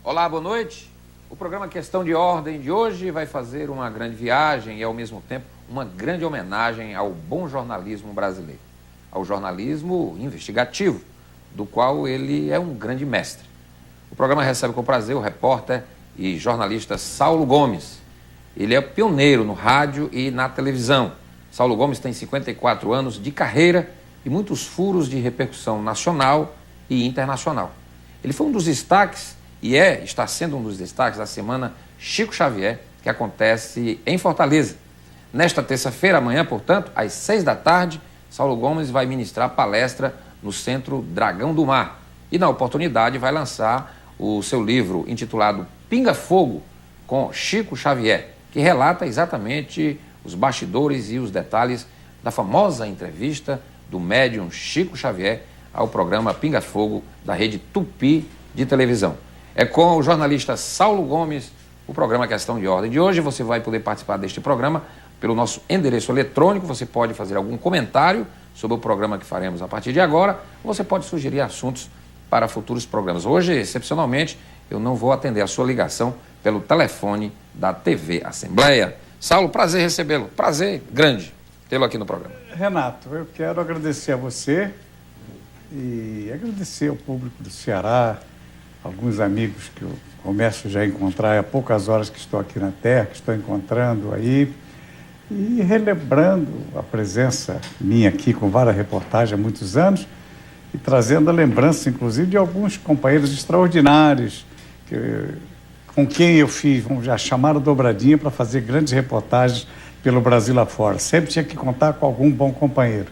Olá, boa noite. O programa Questão de Ordem de hoje vai fazer uma grande viagem e, ao mesmo tempo, uma grande homenagem ao bom jornalismo brasileiro, ao jornalismo investigativo, do qual ele é um grande mestre. O programa recebe com prazer o repórter e jornalista Saulo Gomes. Ele é pioneiro no rádio e na televisão. Saulo Gomes tem 54 anos de carreira e muitos furos de repercussão nacional e internacional. Ele foi um dos destaques está sendo um dos destaques da semana Chico Xavier, que acontece em Fortaleza. Nesta terça-feira, amanhã, portanto, às 6 da tarde, Saulo Gomes vai ministrar palestra no Centro Dragão do Mar. E, na oportunidade, vai lançar o seu livro intitulado Pinga Fogo, com Chico Xavier, que relata exatamente os bastidores e os detalhes da famosa entrevista do médium Chico Xavier ao programa Pinga Fogo da rede Tupi de televisão. É com o jornalista Saulo Gomes, o programa Questão de Ordem de hoje. Você vai poder participar deste programa pelo nosso endereço eletrônico. Você pode fazer algum comentário sobre o programa que faremos a partir de agora. Ou você pode sugerir assuntos para futuros programas. Hoje, excepcionalmente, eu não vou atender a sua ligação pelo telefone da TV Assembleia. Saulo, prazer recebê-lo. Prazer grande tê-lo aqui no programa. Renato, eu quero agradecer a você e agradecer ao público do Ceará, alguns amigos que eu começo já a encontrar há poucas horas que estou aqui na Terra, que estou encontrando aí, e relembrando a presença minha aqui com várias reportagens há muitos anos, e trazendo a lembrança, inclusive, de alguns companheiros extraordinários, com quem eu fiz, vamos já chamar a dobradinha para fazer grandes reportagens pelo Brasil afora. Sempre tinha que contar com algum bom companheiro.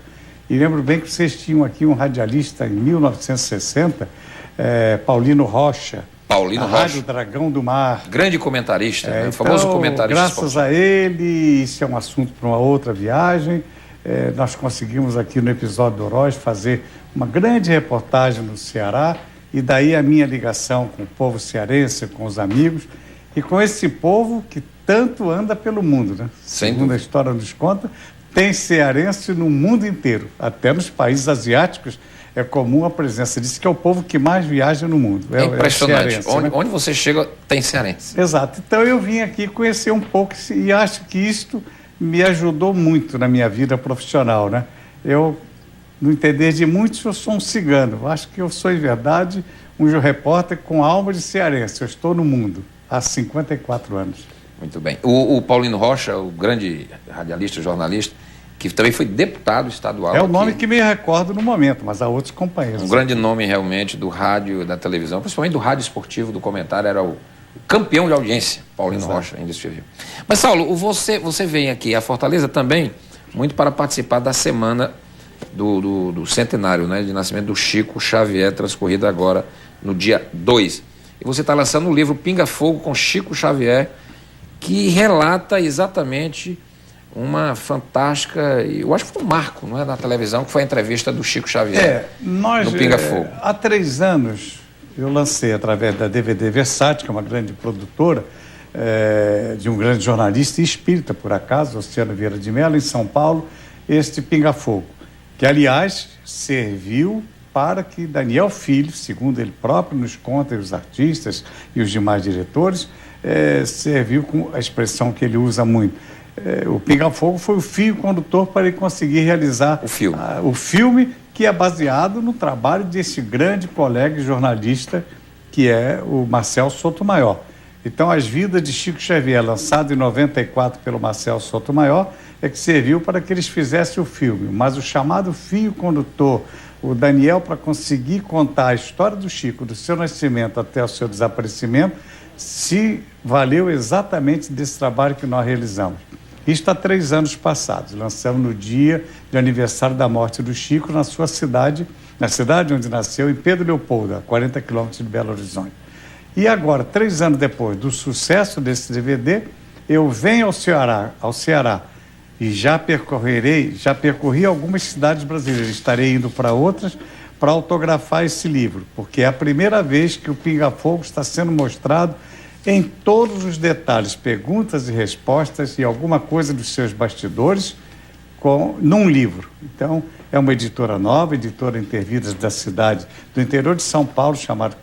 E lembro bem que vocês tinham aqui um radialista em 1960, Paulino Rocha. Paulino Rocha. Rádio Dragão do Mar. Grande comentarista, né? Famoso comentarista graças esportivo. a ele, isso é um assunto para uma outra viagem, nós conseguimos aqui no episódio do Oroz fazer uma grande reportagem no Ceará, e daí a minha ligação com o povo cearense, com os amigos, e com esse povo que tanto anda pelo mundo, né? Segundo a história nos conta, tem cearense no mundo inteiro, até nos países asiáticos é comum a presença. Diz que é o povo que mais viaja no mundo. É impressionante. Cearense, onde você chega, tem cearense. Exato. Então eu vim aqui conhecer um pouco e acho que isto me ajudou muito na minha vida profissional, né? Eu, no entender de muitos, eu sou um cigano. Acho que eu sou, em verdade, um repórter com alma de cearense. Eu estou no mundo há 54 anos. Muito bem. O Paulino Rocha, o grande radialista, jornalista, que também foi deputado estadual. É o nome que me recordo no momento, mas há outros companheiros. Um grande nome realmente do rádio e da televisão, principalmente do rádio esportivo, do comentário, era o campeão de audiência, Paulino Rocha, ainda escreveu. Mas, Saulo, você vem aqui a Fortaleza também muito para participar da semana do centenário, né, de nascimento do Chico Xavier, transcorrida agora no dia 2. E você está lançando um livro Pinga Fogo com Chico Xavier, que relata exatamente uma fantástica, eu acho que foi um marco, não é, na televisão, que foi a entrevista do Chico Xavier no Pinga Fogo. Há 3 anos eu lancei, através da DVD Versátil, que é uma grande produtora, de um grande jornalista e espírita, por acaso, Oceano Vieira de Mello, em São Paulo, este Pinga Fogo, que, aliás, serviu para que Daniel Filho, segundo ele próprio nos conta, e os artistas e os demais diretores, serviu com a expressão que ele usa muito. O Pinga Fogo foi o fio condutor para ele conseguir realizar o filme, que é baseado no trabalho desse grande colega e jornalista que é o Marcel Sotomayor. Então, As Vidas de Chico Xavier, lançado em 94 pelo Marcel Sotomayor, é que serviu para que eles fizessem o filme. Mas o chamado fio condutor, o Daniel, para conseguir contar a história do Chico, do seu nascimento até o seu desaparecimento, se valeu exatamente desse trabalho que nós realizamos. Isto há 3 anos passados. Lançamos no dia de aniversário da morte do Chico, na sua cidade, na cidade onde nasceu, em Pedro Leopoldo, a 40 quilômetros de Belo Horizonte. E agora, 3 anos depois do sucesso desse DVD, eu venho ao Ceará e já percorri algumas cidades brasileiras, estarei indo para outras para autografar esse livro, porque é a primeira vez que o Pinga Fogo está sendo mostrado em todos os detalhes, perguntas e respostas e alguma coisa dos seus bastidores num livro. Então, é uma editora nova, editora Intervidas da cidade do interior de São Paulo, chamada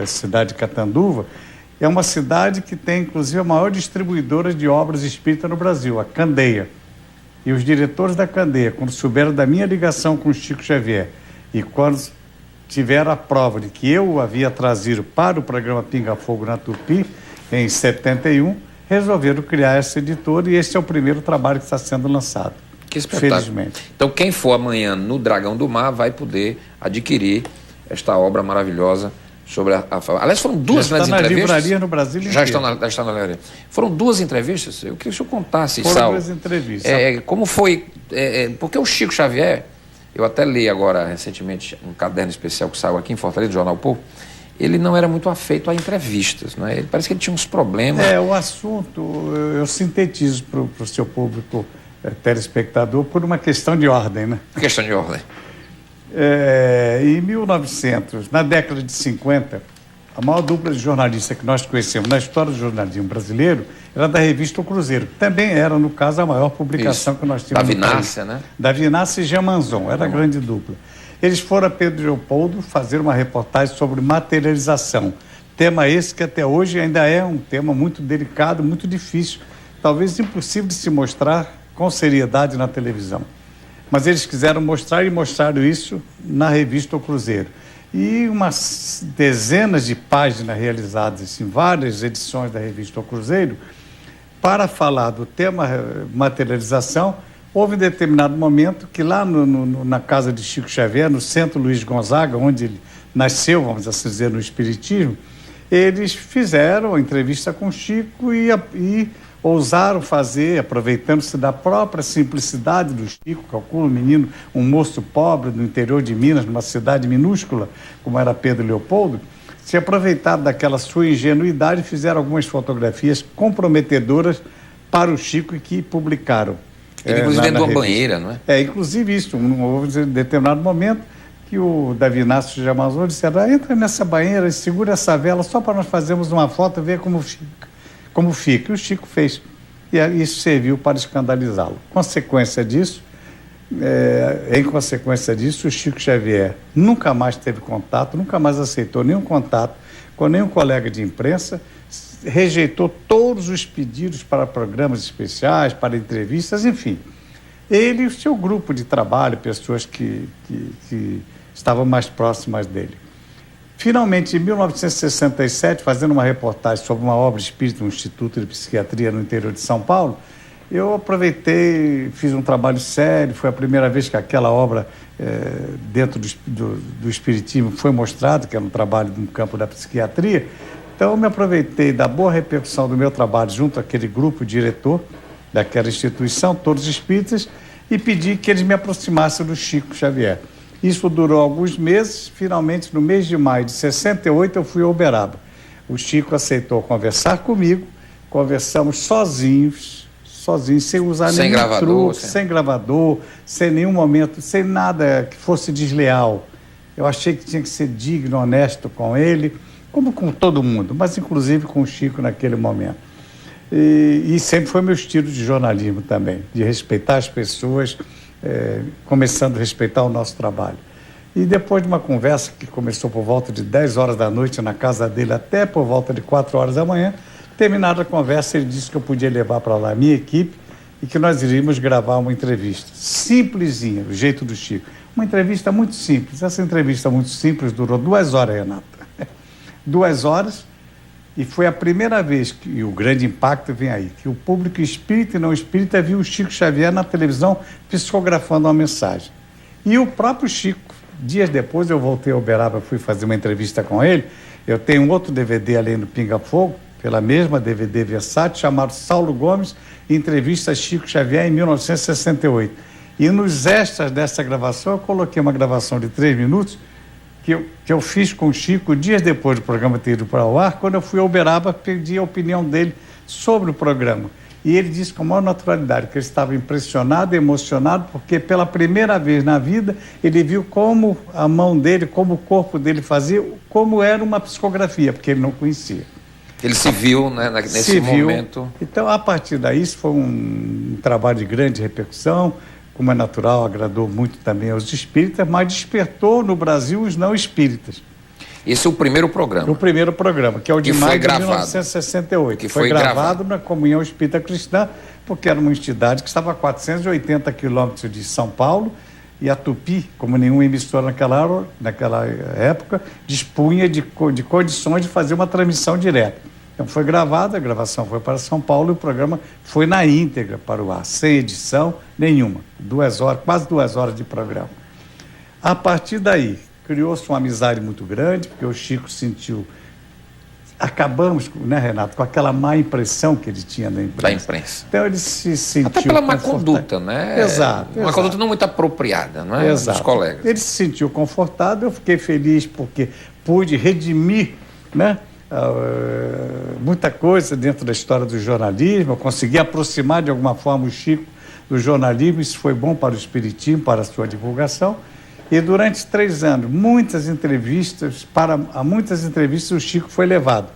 cidade de Catanduva, é uma cidade que tem, inclusive, a maior distribuidora de obras espíritas no Brasil, a Candeia. E os diretores da Candeia, quando souberam da minha ligação com o Chico Xavier e quando tiveram a prova de que eu o havia trazido para o programa Pinga Fogo na Tupi, em 71, resolveram criar essa editora e esse é o primeiro trabalho que está sendo lançado. Que espetáculo. Felizmente. Então, quem for amanhã no Dragão do Mar vai poder adquirir esta obra maravilhosa sobre a... Aliás, foram duas grandes entrevistas. Já está na livraria no Brasil inteiro. Já está na livraria. Foram duas entrevistas. Eu queria que o senhor contasse, Sal. Foram duas entrevistas. Como foi... porque o Chico Xavier, eu até li agora recentemente um caderno especial que saiu aqui em Fortaleza, do Jornal Povo, ele não era muito afeito a entrevistas, não é? Ele parece que ele tinha uns problemas. O assunto, eu sintetizo para o seu público telespectador por uma questão de ordem, né? Questão de ordem. Em 1900, na década de 50, a maior dupla de jornalistas que nós conhecemos na história do jornalismo brasileiro era da revista O Cruzeiro, que também era, no caso, a maior publicação que nós tínhamos. Da Vinácia, né? Da Vinácia e Gemanzon, era a grande dupla. Eles foram a Pedro Leopoldo fazer uma reportagem sobre materialização. Tema esse que até hoje ainda é um tema muito delicado, muito difícil, talvez impossível de se mostrar com seriedade na televisão. Mas eles quiseram mostrar e mostraram isso na revista O Cruzeiro. E umas dezenas de páginas realizadas em várias edições da revista O Cruzeiro para falar do tema materialização. Houve um determinado momento que lá na casa de Chico Xavier, no Centro Luiz Gonzaga, onde ele nasceu, vamos assim dizer, no Espiritismo, eles fizeram a entrevista com Chico e ousaram fazer, aproveitando-se da própria simplicidade do Chico, calcula um menino, um moço pobre do interior de Minas, numa cidade minúscula, como era Pedro Leopoldo, se aproveitaram daquela sua ingenuidade e fizeram algumas fotografias comprometedoras para o Chico e que publicaram. Ele, inclusive, dentro de uma banheira, não é? Inclusive isso. Houve um determinado momento que o Davi Inácio de Amazon disse: entra nessa banheira e segura essa vela só para nós fazermos uma foto e ver como fica. E o Chico fez. E isso serviu para escandalizá-lo. Em consequência disso, o Chico Xavier nunca mais teve contato, nunca mais aceitou nenhum contato com nenhum colega de imprensa, rejeitou todos os pedidos para programas especiais, para entrevistas, enfim. Ele e o seu grupo de trabalho, pessoas que estavam mais próximas dele. Finalmente, em 1967, fazendo uma reportagem sobre uma obra espírita no Instituto de Psiquiatria no interior de São Paulo, eu aproveitei, fiz um trabalho sério, foi a primeira vez que aquela obra dentro do Espiritismo foi mostrada, que era um trabalho no campo da psiquiatria. Então, eu me aproveitei da boa repercussão do meu trabalho junto àquele grupo diretor daquela instituição, todos espíritas, e pedi que eles me aproximassem do Chico Xavier. Isso durou alguns meses. Finalmente, no mês de maio de 68, eu fui a Uberaba. O Chico aceitou conversar comigo, conversamos sozinhos, sem usar nenhum truque, sem gravador, sem nenhum momento, sem nada que fosse desleal. Eu achei que tinha que ser digno, honesto com ele, como com todo mundo, mas inclusive com o Chico naquele momento. E sempre foi meu estilo de jornalismo também, de respeitar as pessoas, começando a respeitar o nosso trabalho. E depois de uma conversa que começou por volta de 10 horas da noite na casa dele até por volta de 4 horas da manhã, terminada a conversa, ele disse que eu podia levar para lá a minha equipe e que nós iríamos gravar uma entrevista simplesinha, do jeito do Chico. Uma entrevista muito simples. Essa entrevista muito simples durou 2 horas, Renata. 2 horas, e foi a primeira vez, e o grande impacto vem aí, que o público espírita e não espírita viu o Chico Xavier na televisão psicografando uma mensagem. E o próprio Chico, dias depois eu voltei a Uberaba, fui fazer uma entrevista com ele. Eu tenho um outro DVD além do Pinga Fogo, pela mesma DVD Versátil, chamado Saulo Gomes, Entrevista a Chico Xavier em 1968. E nos extras dessa gravação, eu coloquei uma gravação de 3 minutos, que eu fiz com o Chico dias depois do programa ter ido para o ar. Quando eu fui a Uberaba, pedi a opinião dele sobre o programa. E ele disse com a maior naturalidade que ele estava impressionado, emocionado, porque pela primeira vez na vida ele viu como a mão dele, como o corpo dele fazia, como era uma psicografia, porque ele não conhecia. Ele se viu, né, nesse momento. Então, a partir daí, isso foi um trabalho de grande repercussão, como é natural, agradou muito também aos espíritas, mas despertou no Brasil os não espíritas. Esse é o primeiro programa. O primeiro programa, que é o de maio de 1968. Que foi gravado na Comunhão Espírita Cristã, porque era uma entidade que estava a 480 quilômetros de São Paulo, e a Tupi, como nenhuma emissora naquela época, dispunha de condições de fazer uma transmissão direta. Então foi gravado, a gravação foi para São Paulo e o programa foi na íntegra para o ar, sem edição nenhuma. 2 horas, quase 2 horas de programa. A partir daí, criou-se uma amizade muito grande, porque o Chico sentiu... Acabamos, né, Renato, com aquela má impressão que ele tinha da imprensa. Então ele se sentiu... Até pela má conduta, né? Exato. Uma conduta não muito apropriada, não é? Exato. Dos colegas. Ele se sentiu confortável, eu fiquei feliz porque pude redimir, né, muita coisa dentro da história do jornalismo, eu consegui aproximar de alguma forma o Chico do jornalismo, isso foi bom para o espiritismo, para a sua divulgação. E durante 3 anos, a muitas entrevistas o Chico foi levado,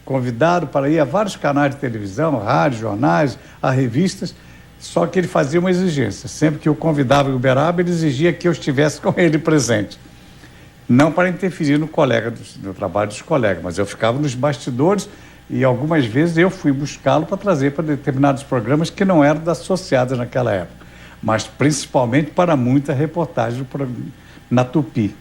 convidado para ir a vários canais de televisão, rádio, jornais, a revistas, só que ele fazia uma exigência. Sempre que eu convidava em Uberaba, ele exigia que eu estivesse com ele presente. Não para interferir no trabalho dos colegas, mas eu ficava nos bastidores e algumas vezes eu fui buscá-lo para trazer para determinados programas que não eram associados naquela época, mas principalmente para muita reportagem na Tupi.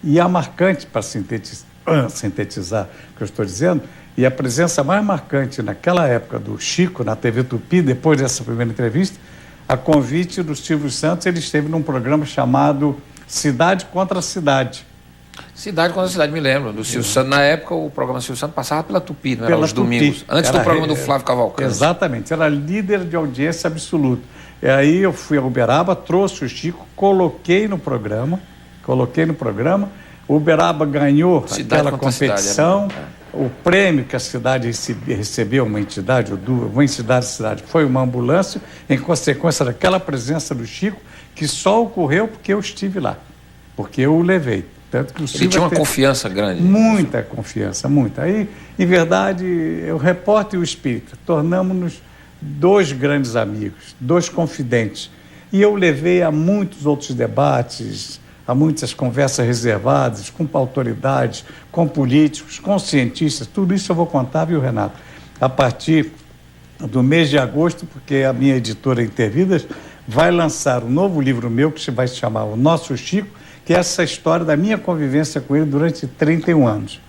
E a marcante, para sintetizar o que eu estou dizendo, e a presença mais marcante naquela época do Chico na TV Tupi, depois dessa primeira entrevista, a convite do Silvio Santos, ele esteve num programa chamado Cidade contra Cidade. Cidade contra Cidade, me lembro. Do Silvio Santos, na época, o programa Silvio Santos passava pela Tupi, não era? Aos domingos. Antes do programa do Flávio Cavalcante. Exatamente, era líder de audiência absoluta. E aí eu fui a Uberaba, trouxe o Chico, coloquei no programa. O Uberaba ganhou aquela competição. O prêmio que a cidade recebeu, uma entidade da cidade, foi uma ambulância, em consequência daquela presença do Chico, que só ocorreu porque eu estive lá, porque eu o levei. Tanto que ele tinha uma confiança grande. Muita confiança, muita. Aí, em verdade, o repórter e o espírita tornamos-nos 2 grandes amigos, 2 confidentes. E eu levei a muitos outros debates, a muitas conversas reservadas, com autoridades, com políticos, com cientistas. Tudo isso eu vou contar, viu, Renato? A partir do mês de agosto, porque a minha editora Intervidas vai lançar um novo livro meu, que vai se chamar O Nosso Chico, que é essa história da minha convivência com ele durante 31 anos.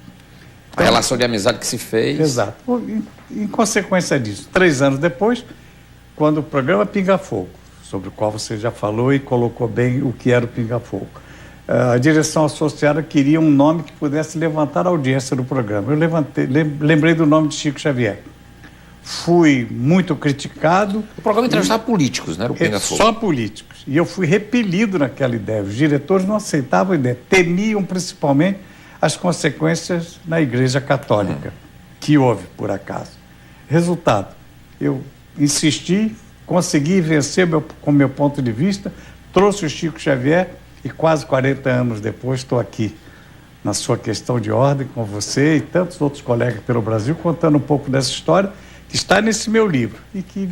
Então, a relação de amizade que se fez. Exato. Em consequência disso, 3 anos depois, quando o programa Pinga Fogo, sobre o qual você já falou e colocou bem o que era o Pinga Fogo, a direção associada queria um nome que pudesse levantar a audiência do programa. Eu lembrei do nome de Chico Xavier. Fui muito criticado. O programa entrevistava políticos, né? Era o Pinga Fogo. Só políticos. E eu fui repelido naquela ideia. Os diretores não aceitavam a ideia. Temiam principalmente as consequências na Igreja Católica, que houve, por acaso. Resultado, eu insisti, consegui vencer com meu ponto de vista, trouxe o Chico Xavier e quase 40 anos depois estou aqui na sua questão de ordem com você e tantos outros colegas pelo Brasil, contando um pouco dessa história que está nesse meu livro e que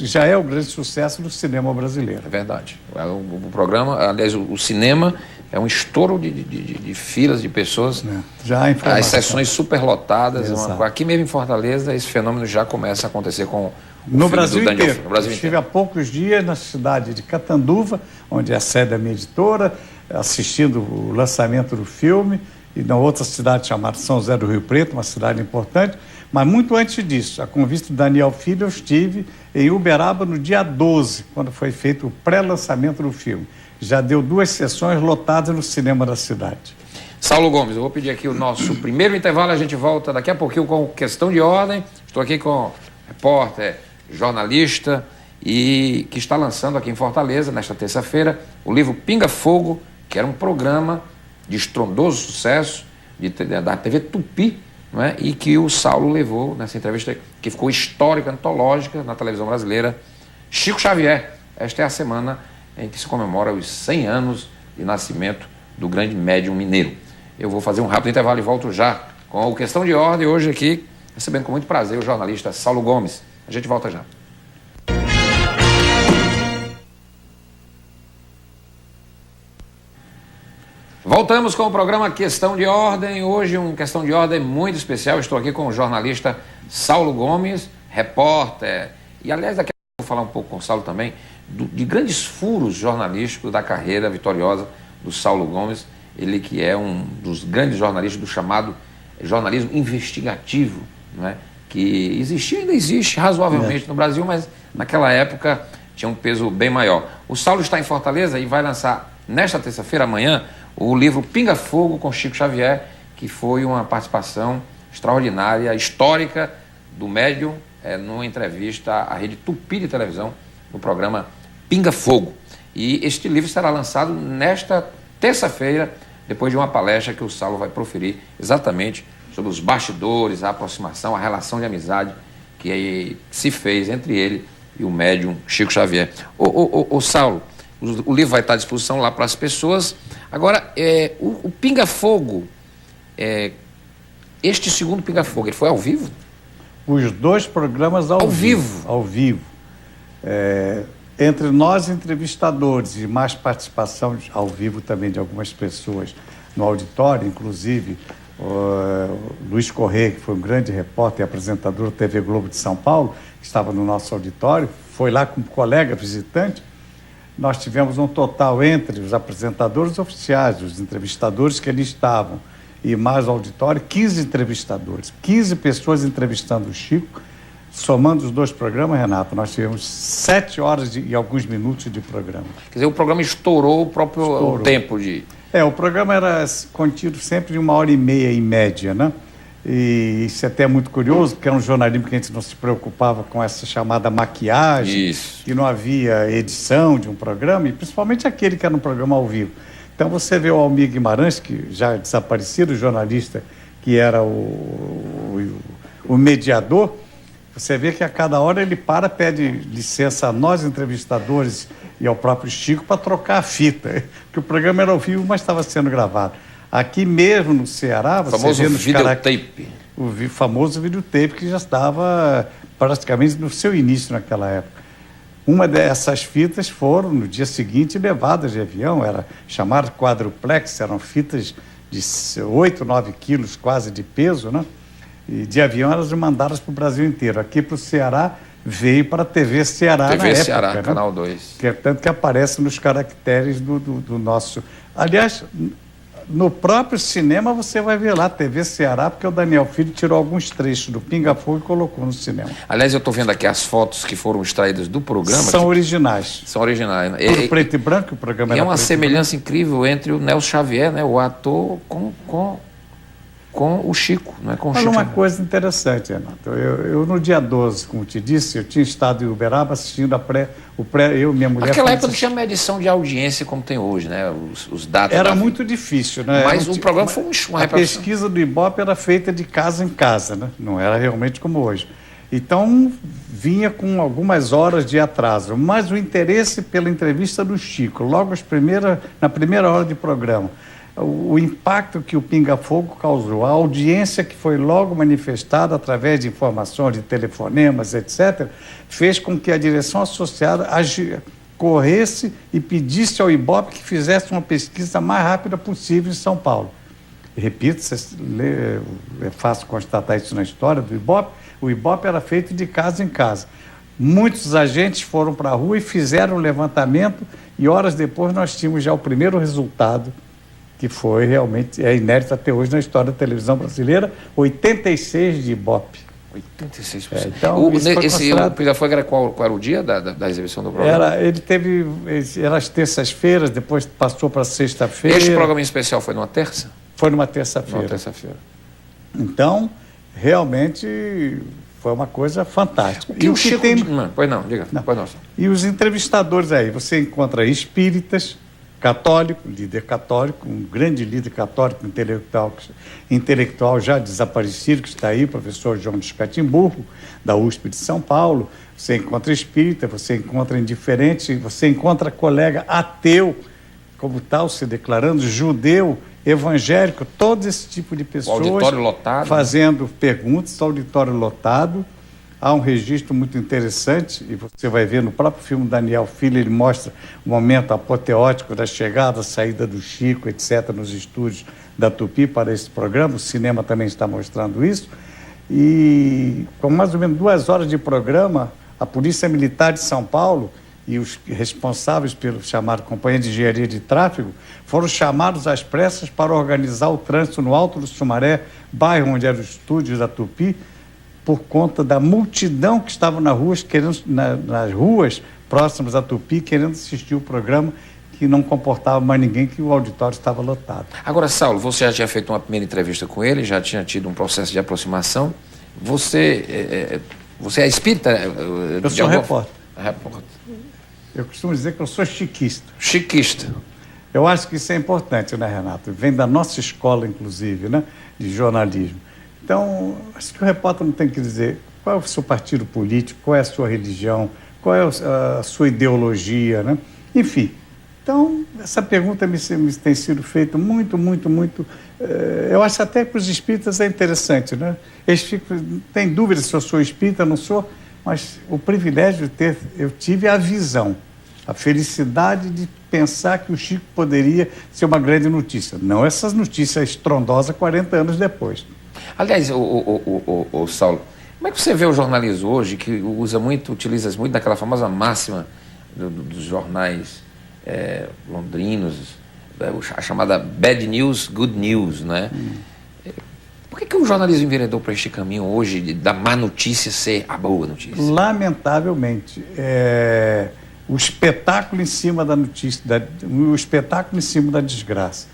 já é o grande sucesso do cinema brasileiro. É verdade. O programa, aliás, o cinema é um estouro de filas de pessoas. Já há as sessões superlotadas. Aqui mesmo em Fortaleza, esse fenômeno já começa a acontecer com no Brasil inteiro. Estive há poucos dias na cidade de Catanduva, onde é a sede da minha editora, assistindo o lançamento do filme, e na outra cidade chamada São José do Rio Preto, uma cidade importante. Mas muito antes disso, a convite do Daniel Filho, eu estive em Uberaba no dia 12, quando foi feito o pré-lançamento do filme. Já deu 2 sessões lotadas no cinema da cidade. Saulo Gomes, eu vou pedir aqui o nosso primeiro intervalo, a gente volta daqui a pouquinho com Questão de Ordem. Estou aqui com o repórter, jornalista, e que está lançando aqui em Fortaleza, nesta terça-feira, o livro Pinga Fogo, que era um programa de estrondoso sucesso da TV Tupi, não é? E que o Saulo levou nessa entrevista que ficou histórica, antológica na televisão brasileira. Chico Xavier, esta é a semana em que se comemora os 100 anos de nascimento do grande médium mineiro. Eu vou fazer um rápido intervalo e volto já com o Questão de Ordem, hoje aqui, recebendo com muito prazer o jornalista Saulo Gomes. A gente volta já. Voltamos com o programa Questão de Ordem. Hoje um Questão de Ordem muito especial. Estou aqui com o jornalista Saulo Gomes, repórter. E aliás, daqui a pouco eu vou falar um pouco com o Saulo também de grandes furos jornalísticos da carreira vitoriosa do Saulo Gomes. Ele que é um dos grandes jornalistas do chamado jornalismo investigativo, não é? Que existia e ainda existe razoavelmente no Brasil, mas naquela época tinha um peso bem maior. O Saulo está em Fortaleza e vai lançar nesta terça-feira, amanhã, o livro Pinga Fogo com Chico Xavier, que foi uma participação extraordinária, histórica do médium, numa entrevista à Rede Tupi de televisão, no programa Pinga Fogo. E este livro será lançado nesta terça-feira, depois de uma palestra que o Saulo vai proferir exatamente sobre os bastidores, a aproximação, a relação de amizade que se fez entre ele e o médium Chico Xavier. O Saulo, o livro vai estar à disposição lá para as pessoas. Agora, o Pinga Fogo, este segundo Pinga Fogo, ele foi ao vivo? Os dois programas ao vivo. Ao vivo. Entre nós, entrevistadores, e mais participação ao vivo também de algumas pessoas no auditório, inclusive Luiz Corrêa, que foi um grande repórter e apresentador da TV Globo de São Paulo, que estava no nosso auditório, foi lá com um colega visitante. Nós tivemos um total entre os apresentadores oficiais, os entrevistadores que ali estavam, e mais o auditório, 15 entrevistadores, 15 pessoas entrevistando o Chico. Somando os dois programas, Renato, nós tivemos 7 horas e alguns minutos de programa. Quer dizer, o programa estourou o próprio tempo de... O programa era contido sempre de 1h30 em média, né? E isso é até muito curioso, porque era um jornalismo que a gente não se preocupava com essa chamada maquiagem, que não havia edição de um programa, e principalmente aquele que era um programa ao vivo. Então você vê o Almir Guimarães, que já é desaparecido, o jornalista que era o mediador. Você vê que a cada hora ele pede licença a nós, entrevistadores, e ao próprio Chico para trocar a fita, que o programa era ao vivo, mas estava sendo gravado. Aqui mesmo no Ceará, você vê nos videotape. O famoso videotape que já estava praticamente no seu início naquela época. Uma dessas fitas foram, no dia seguinte, levadas de avião, era chamado quadruplex, eram fitas de 8, 9 quilos quase de peso, né? E de avião elas mandadas para o Brasil inteiro. Aqui para o Ceará, veio para a TV Ceará TV na Ceará, época, Canal 2. Que é tanto que aparece nos caracteres do nosso... Aliás, no próprio cinema você vai ver lá TV Ceará, porque o Daniel Filho tirou alguns trechos do Pinga Fogo e colocou no cinema. Aliás, eu estou vendo aqui as fotos que foram extraídas do programa. São originais. São originais. Tudo preto e branco, o programa era uma semelhança incrível entre o Nelson Xavier, né, o ator, com o Chico, não é? Com o Chico. Olha uma coisa interessante, Renato. Eu no dia 12, como te disse, eu tinha estado em Uberaba assistindo eu e minha mulher... Naquela época não tinha medição de audiência como tem hoje, né? Os dados... Era muito difícil, né? Mas o programa foi uma repercussão. A pesquisa do Ibope era feita de casa em casa, né? Não era realmente como hoje. Então, vinha com algumas horas de atraso. Mas o interesse pela entrevista do Chico, logo na primeira hora de programa, o impacto que o Pinga Fogo causou, a audiência que foi logo manifestada através de informações, de telefonemas, etc., fez com que a direção associada corresse e pedisse ao Ibope que fizesse uma pesquisa mais rápida possível em São Paulo. Repito, é fácil constatar isso na história do Ibope, o Ibope era feito de casa em casa. Muitos agentes foram para a rua e fizeram o levantamento, e horas depois nós tínhamos já o primeiro resultado, que foi realmente inédito até hoje na história da televisão brasileira, 86 de Ibope. 86%. Então, o Pinga Fogo, qual era o dia da exibição do programa? Era às terças-feiras, depois passou para sexta-feira. Este programa em especial foi numa terça? Foi numa terça-feira. Então, realmente foi uma coisa fantástica. E o Chico... Pois não, diga. Não. Pois não. E os entrevistadores aí, você encontra espíritas, católico, líder católico, um grande líder católico intelectual já desaparecido, que está aí, professor João de Catimburgo, da USP de São Paulo. Você encontra espírita, você encontra indiferente, você encontra colega ateu, como tal, se declarando judeu, evangélico, todo esse tipo de pessoas. O auditório lotado. Fazendo perguntas, auditório lotado. há um registro muito interessante, e você vai ver no próprio filme Daniel Filho, ele mostra o momento apoteótico da chegada, saída do Chico, etc., nos estúdios da Tupi para esse programa. O cinema também está mostrando isso. E com mais ou menos 2 horas de programa, a Polícia Militar de São Paulo e os responsáveis pelo chamado Companhia de Engenharia de Tráfego foram chamados às pressas para organizar o trânsito no Alto do Sumaré, bairro onde era o estúdio da Tupi, por conta da multidão que estava nas ruas próximas à Tupi, querendo assistir o programa, que não comportava mais ninguém, que o auditório estava lotado. Agora, Saulo, você já tinha feito uma primeira entrevista com ele, já tinha tido um processo de aproximação. Você é espírita? Eu sou repórter. Repórter. Eu costumo dizer que eu sou chiquista. Chiquista. Eu acho que isso é importante, né, Renato? Vem da nossa escola, inclusive, né, de jornalismo. Então, acho que o repórter não tem que dizer qual é o seu partido político, qual é a sua religião, qual é a sua ideologia, né? Enfim, então, essa pergunta me tem sido feita muito. Eu acho até que para os espíritas é interessante, né? Eles têm dúvida se eu sou espírita, não sou, mas o privilégio eu tive a visão, a felicidade de pensar que o Chico poderia ser uma grande notícia. Não essas notícias estrondosas 40 anos depois. Aliás, o Saulo, como é que você vê o jornalismo hoje, que utiliza muito daquela famosa máxima dos jornais londrinos, a chamada bad news, good news, né? Por que o jornalismo enveredou para este caminho hoje da má notícia ser a boa notícia? Lamentavelmente, o espetáculo em cima da notícia, o espetáculo em cima da desgraça.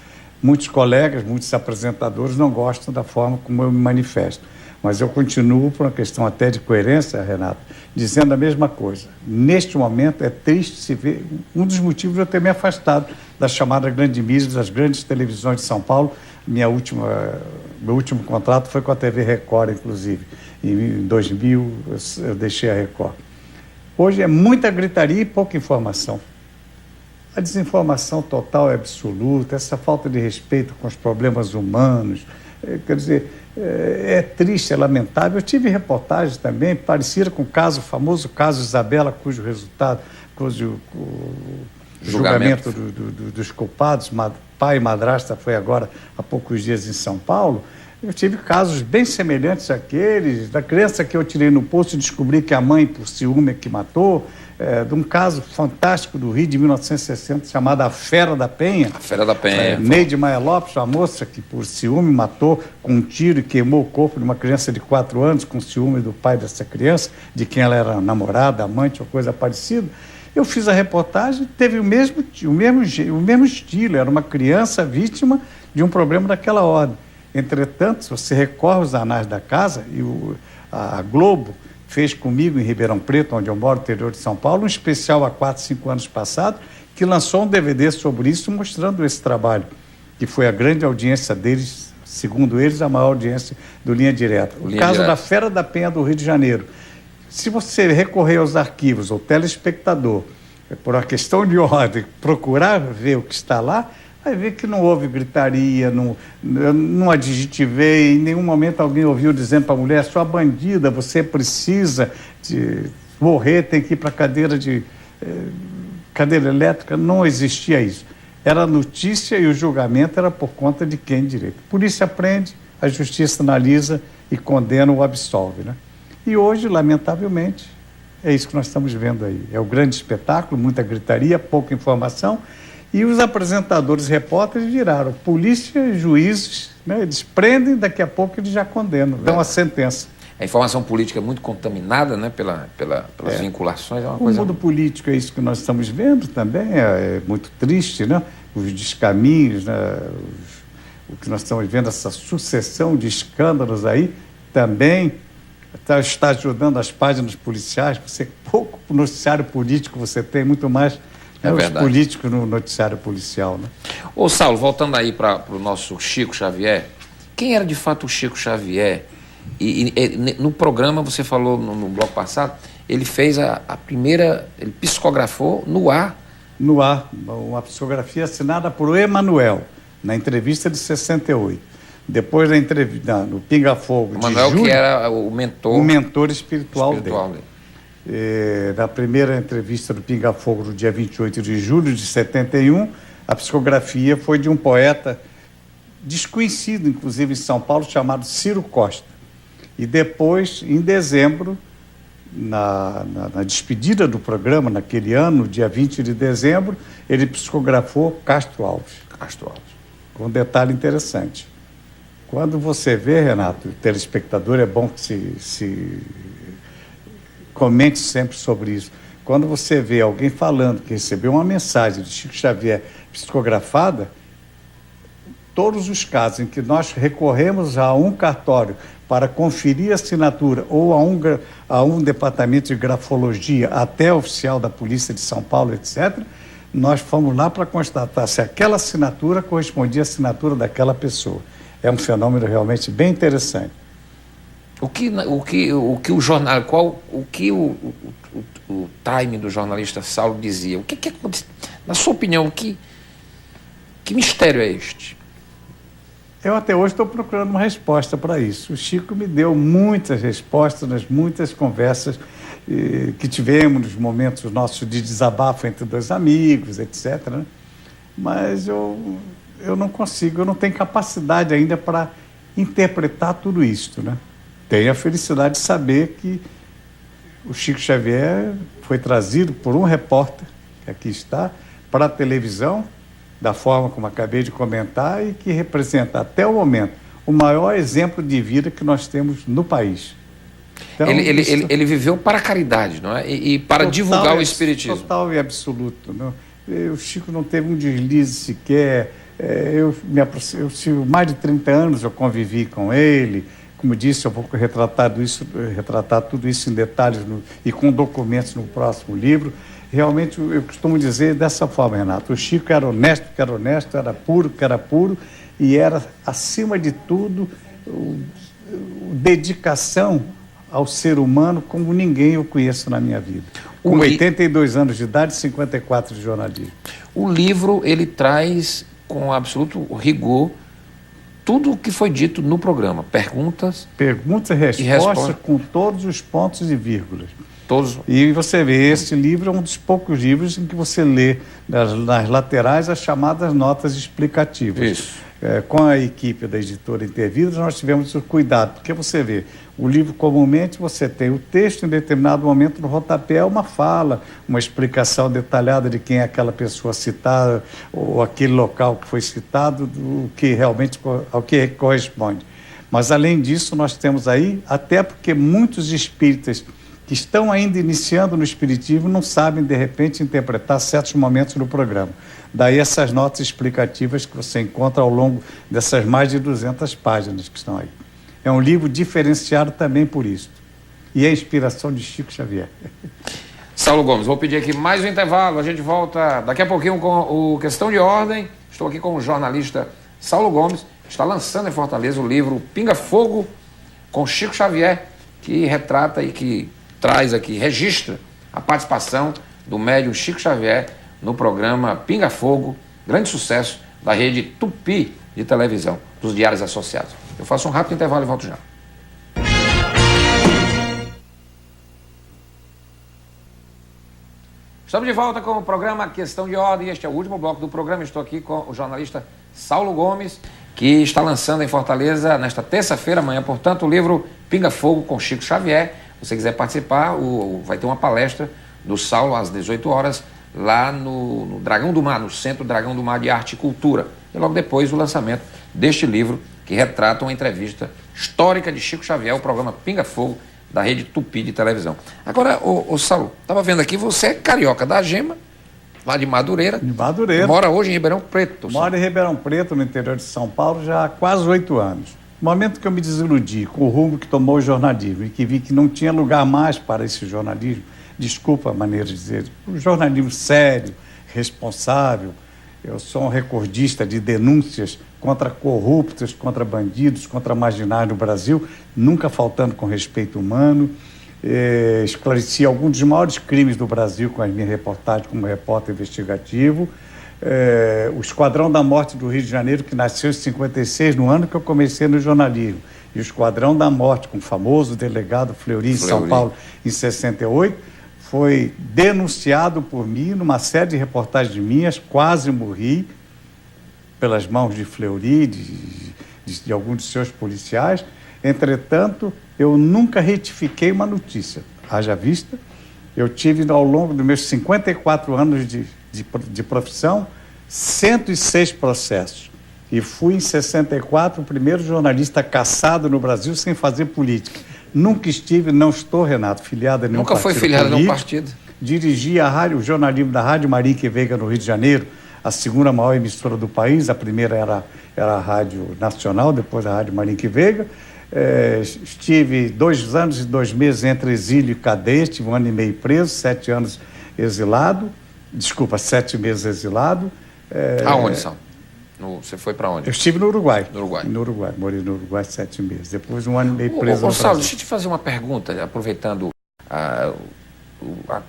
Muitos colegas, muitos apresentadores não gostam da forma como eu me manifesto. Mas eu continuo, por uma questão até de coerência, Renato, dizendo a mesma coisa. Neste momento é triste se ver, um dos motivos de eu ter me afastado da chamada grande mídia, das grandes televisões de São Paulo. Meu último contrato foi com a TV Record, inclusive. Em 2000 eu deixei a Record. Hoje é muita gritaria e pouca informação. A desinformação total é absoluta, essa falta de respeito com os problemas humanos, quer dizer, é triste, é lamentável. Eu tive reportagens também parecidas com o famoso caso Isabela, cujo julgamento dos culpados, pai e madrasta, foi agora há poucos dias em São Paulo. Eu tive casos bem semelhantes àqueles, da criança que eu tirei no poço e descobri que a mãe, por ciúme, que matou, de um caso fantástico do Rio de 1960, chamado A Fera da Penha. A Fera da Penha. Neide Maia Lopes, uma moça que, por ciúme, matou com um tiro e queimou o corpo de uma criança de 4 anos, com ciúme do pai dessa criança, de quem ela era namorada, amante ou coisa parecida. Eu fiz a reportagem, teve o mesmo estilo, era uma criança vítima de um problema daquela ordem. Entretanto, se você recorre aos anais da casa, e a Globo fez comigo em Ribeirão Preto, onde eu moro, no interior de São Paulo, um especial há 4, 5 anos passados, que lançou um DVD sobre isso, mostrando esse trabalho, que foi a grande audiência deles, segundo eles, a maior audiência do Linha Direta. O caso da Fera da Penha do Rio de Janeiro. Se você recorrer aos arquivos, ou telespectador, por uma questão de ordem, procurar ver o que está lá, vai ver que não houve gritaria, não adjetivei, em nenhum momento alguém ouviu dizendo para a mulher, sua bandida, você precisa de morrer, tem que ir para a cadeira elétrica. Não existia isso. Era a notícia e o julgamento era por conta de quem direito. A polícia prende, a justiça analisa e condena ou absolve, né? E hoje, lamentavelmente, é isso que nós estamos vendo aí. É o grande espetáculo, muita gritaria, pouca informação. E os apresentadores, repórteres viraram polícia e juízes, né? Eles prendem, daqui a pouco eles já condenam, dão a sentença. A informação política é muito contaminada, né, pelas vinculações. É uma coisa... O mundo político é isso que nós estamos vendo também, é muito triste, né? Os descaminhos, né? O que nós estamos vendo, essa sucessão de escândalos aí, também está ajudando as páginas policiais. Pouco noticiário político você tem, muito mais... os políticos no noticiário policial, né? Ô Saulo, voltando aí para o nosso Chico Xavier, quem era de fato o Chico Xavier? E no programa, você falou no bloco passado, ele fez a primeira, ele psicografou no ar. No ar, uma psicografia assinada por Emanuel, na entrevista de 68. Depois da entrevista, no Pinga Fogo, o Manuel, que era o mentor espiritual dele. Na primeira entrevista do Pinga Fogo, no dia 28 de julho de 71, a psicografia foi de um poeta desconhecido, inclusive em São Paulo, chamado Ciro Costa. E depois, em dezembro, na despedida do programa, naquele ano, dia 20 de dezembro, ele psicografou Castro Alves. Castro Alves. Com um detalhe interessante. Quando você vê, Renato, o telespectador, é bom que se comente sempre sobre isso. Quando você vê alguém falando que recebeu uma mensagem de Chico Xavier psicografada, todos os casos em que nós recorremos a um cartório para conferir a assinatura ou a um departamento de grafologia, até oficial da Polícia de São Paulo, etc., nós fomos lá para constatar se aquela assinatura correspondia à assinatura daquela pessoa. É um fenômeno realmente bem interessante. O time do jornalista Saulo dizia? O que aconteceu? Na sua opinião, que mistério é este? Eu até hoje estou procurando uma resposta para isso. O Chico me deu muitas respostas nas muitas conversas que tivemos, nos momentos nossos de desabafo entre dois amigos, etc., né? Mas eu não consigo, eu não tenho capacidade ainda para interpretar tudo isso, né? Tenho a felicidade de saber que o Chico Xavier foi trazido por um repórter, que aqui está, para a televisão, da forma como acabei de comentar, e que representa, até o momento, o maior exemplo de vida que nós temos no país. Então, ele viveu para a caridade, não é? E para divulgar o espiritismo. Total e absoluto. Não? O Chico não teve um deslize sequer. Eu mais de 30 anos eu convivi com ele. Como disse, eu vou retratar tudo isso em detalhes e com documentos no próximo livro. Realmente, eu costumo dizer dessa forma, Renato, o Chico era honesto, era puro, e era, acima de tudo, dedicação ao ser humano como ninguém eu conheço na minha vida. Com 82 anos de idade e 54 de jornalismo. O livro, ele traz com absoluto rigor tudo o que foi dito no programa. Perguntas e respostas com todos os pontos e vírgulas. Todos. E você vê, esse livro é um dos poucos livros em que você lê nas laterais as chamadas notas explicativas. Isso. Com a equipe da editora Intervidas, nós tivemos o cuidado, porque você vê, o livro comumente você tem o texto, em determinado momento no rodapé uma fala, uma explicação detalhada de quem é aquela pessoa citada, ou aquele local que foi citado, do que realmente ao que corresponde. Mas além disso, nós temos aí, até porque muitos espíritas que estão ainda iniciando no espiritismo não sabem, de repente, interpretar certos momentos do programa. Daí essas notas explicativas que você encontra ao longo dessas mais de 200 páginas que estão aí. É um livro diferenciado também por isso. E é a inspiração de Chico Xavier. Saulo Gomes, vou pedir aqui mais um intervalo. A gente volta daqui a pouquinho com o Questão de Ordem. Estou aqui com o jornalista Saulo Gomes, que está lançando em Fortaleza o livro Pinga Fogo com Chico Xavier, que retrata e que traz aqui, registra a participação do médium Chico Xavier no programa Pinga Fogo, grande sucesso da rede Tupi de televisão, dos diários associados. Eu faço um rápido intervalo e volto já. Estamos de volta com o programa Questão de Ordem. Este é o último bloco do programa. Estou aqui com o jornalista Saulo Gomes, que está lançando em Fortaleza, nesta terça-feira, amanhã, portanto, o livro Pinga Fogo com Chico Xavier. Se você quiser participar, vai ter uma palestra do Saulo às 18 horas, lá no Dragão do Mar, no Centro Dragão do Mar de Arte e Cultura. E logo depois o lançamento deste livro, que retrata uma entrevista histórica de Chico Xavier, o programa Pinga Fogo, da rede Tupi de televisão. Agora, Saulo, estava vendo aqui, você é carioca da Gema, lá de Madureira. De Madureira. Mora hoje em Ribeirão Preto. Mora em Ribeirão Preto, no interior de São Paulo, já há quase 8 anos. No momento que eu me desiludi com o rumo que tomou o jornalismo e que vi que não tinha lugar mais para esse jornalismo, desculpa a maneira de dizer, um jornalismo sério, responsável. Eu sou um recordista de denúncias contra corruptos, contra bandidos, contra marginais no Brasil, nunca faltando com respeito humano. Esclareci alguns dos maiores crimes do Brasil com as minhas reportagens como repórter investigativo. o Esquadrão da Morte do Rio de Janeiro, que nasceu em 56, no ano que eu comecei no jornalismo. E o Esquadrão da Morte, com o famoso delegado Fleury, em São Paulo, em 68, foi denunciado por mim numa série de reportagens minhas, quase morri pelas mãos de Fleury, de alguns de seus policiais. Entretanto, eu nunca retifiquei uma notícia. Haja vista, eu tive, ao longo dos meus 54 anos de profissão, 106 processos. E fui, em 64, o primeiro jornalista cassado no Brasil sem fazer política. Nunca estive, não estou, Renato, filiado a nenhum partido. Nunca foi filiado a nenhum partido? Dirigi o jornalismo da Rádio Marinque Veiga, no Rio de Janeiro, a segunda maior emissora do país. A primeira era a Rádio Nacional, depois a Rádio Marinque Veiga. Estive 2 anos e 2 meses entre exílio e cadeia, estive 1 ano e meio preso, 7 anos exilado, 7 meses exilado. Aonde são? Você foi para onde? Eu estive no Uruguai. No Uruguai. No Uruguai, morei no Uruguai 7 meses, depois 1 ano e meio preso. Gonçalo, deixa eu te fazer uma pergunta, aproveitando a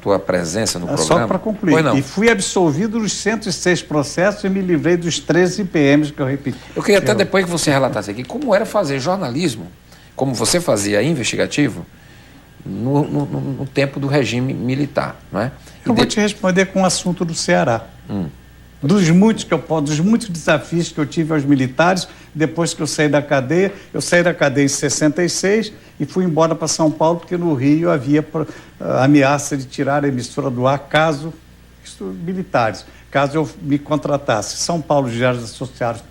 tua presença no programa. Só para concluir, e fui absolvido dos 106 processos e me livrei dos 13 IPMs que eu repeti. Eu queria até depois que você relatasse aqui como era fazer jornalismo, como você fazia investigativo, no tempo do regime militar, não é? Eu vou te responder com o assunto do Ceará. Dos muitos desafios que eu tive aos militares depois que eu saí da cadeia. Eu saí da cadeia em 66 e fui embora para São Paulo, porque no Rio havia ameaça de tirar a emissora do ar caso eu me contratasse. São Paulo, Diários Associados,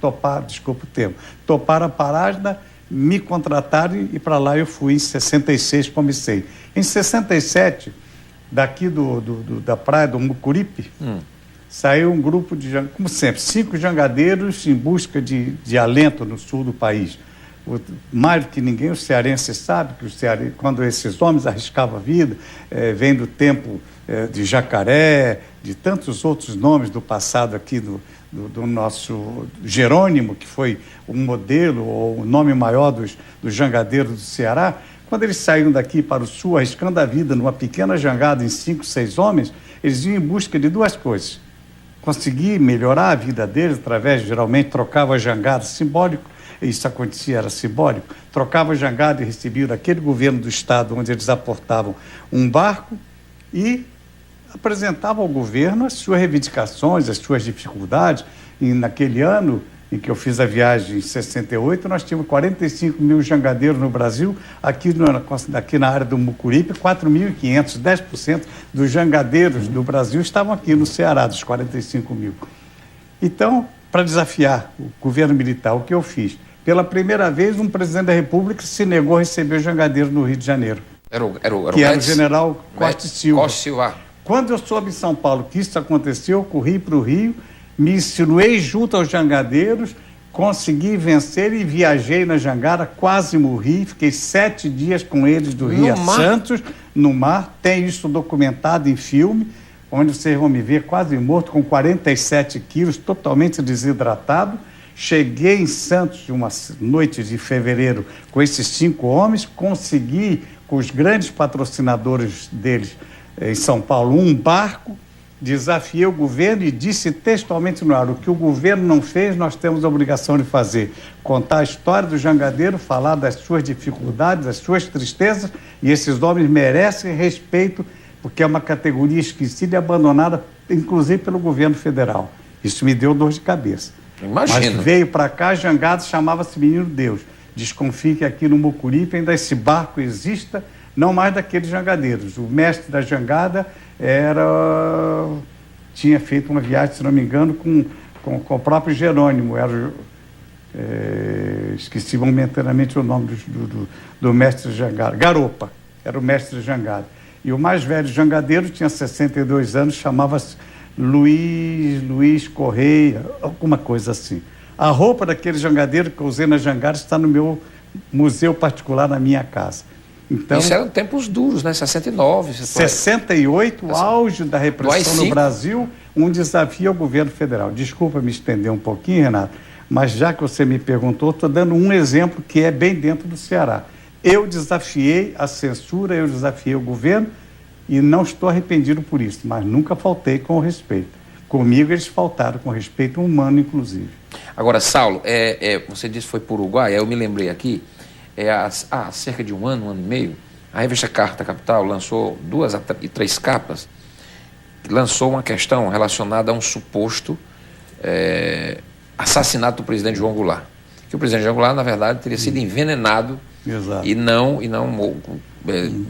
toparam a página, me contrataram e para lá eu fui. Em 66 comecei. Em 67, daqui da praia do Mucuripe, saiu um grupo como sempre, 5 jangadeiros em busca de alento no sul do país. Mais do que ninguém, o cearense sabe que quando esses homens arriscavam a vida, vem do tempo de Jacaré, de tantos outros nomes do passado aqui do nosso Jerônimo, que foi o modelo ou o nome maior dos jangadeiros do Ceará. Quando eles saíram daqui para o sul, arriscando a vida numa pequena jangada em 5, 6 homens, eles iam em busca de 2 coisas. Conseguir melhorar a vida deles através, geralmente, trocava jangada, simbólico, isso acontecia, era simbólico, trocava jangada e recebiam daquele governo do estado onde eles aportavam um barco e apresentavam ao governo as suas reivindicações, as suas dificuldades. E naquele ano em que eu fiz a viagem, em 68, nós tínhamos 45 mil jangadeiros no Brasil, aqui na área do Mucuripe, 4.500, 10% dos jangadeiros do Brasil estavam aqui no Ceará, dos 45 mil. Então, para desafiar o governo militar, o que eu fiz? Pela primeira vez, um presidente da República se negou a receber jangadeiros no Rio de Janeiro. Era o general Costa Silva. Quando eu soube em São Paulo que isso aconteceu, eu corri para o Rio, me insinuei junto aos jangadeiros, consegui vencer e viajei na jangada, quase morri, fiquei 7 dias com eles do Rio a Santos, no mar. Tem isso documentado em filme, onde vocês vão me ver quase morto, com 47 quilos, totalmente desidratado. Cheguei em Santos, uma noite de fevereiro, com esses 5 homens, consegui, com os grandes patrocinadores deles em São Paulo, um barco. Desafiei o governo e disse textualmente no ar: o que o governo não fez, nós temos a obrigação de fazer. Contar a história do jangadeiro, falar das suas dificuldades, das suas tristezas, e esses homens merecem respeito, porque é uma categoria esquecida e abandonada, inclusive pelo governo federal. Isso me deu dor de cabeça. Imagino. Mas veio para cá, jangada, chamava-se Menino Deus. Desconfie que aqui no Mucuripe ainda esse barco exista, não mais daqueles jangadeiros. O mestre da jangada tinha feito uma viagem, se não me engano, com o próprio Jerônimo. Esqueci momentaneamente o nome do mestre de jangada. Garopa, era o mestre de jangada. E o mais velho jangadeiro tinha 62 anos, chamava-se Luiz Correia, alguma coisa assim. A roupa daquele jangadeiro que eu usei na jangada está no meu museu particular na minha casa. Então, isso eram tempos duros, né? 69. 68, o auge da repressão no Brasil, um desafio ao governo federal. Desculpa me estender um pouquinho, Renato, mas já que você me perguntou, estou dando um exemplo que é bem dentro do Ceará. Eu desafiei a censura, eu desafiei o governo e não estou arrependido por isso, mas nunca faltei com o respeito. Comigo eles faltaram com respeito humano, inclusive. Agora, Saulo, você disse que foi para o Uruguai, eu me lembrei aqui, há cerca de um ano e meio, a revista Carta Capital lançou 2 e 3 capas, lançou uma questão relacionada a um suposto assassinato do presidente João Goulart. Que o presidente João Goulart, na verdade, teria sido envenenado. Exato. e não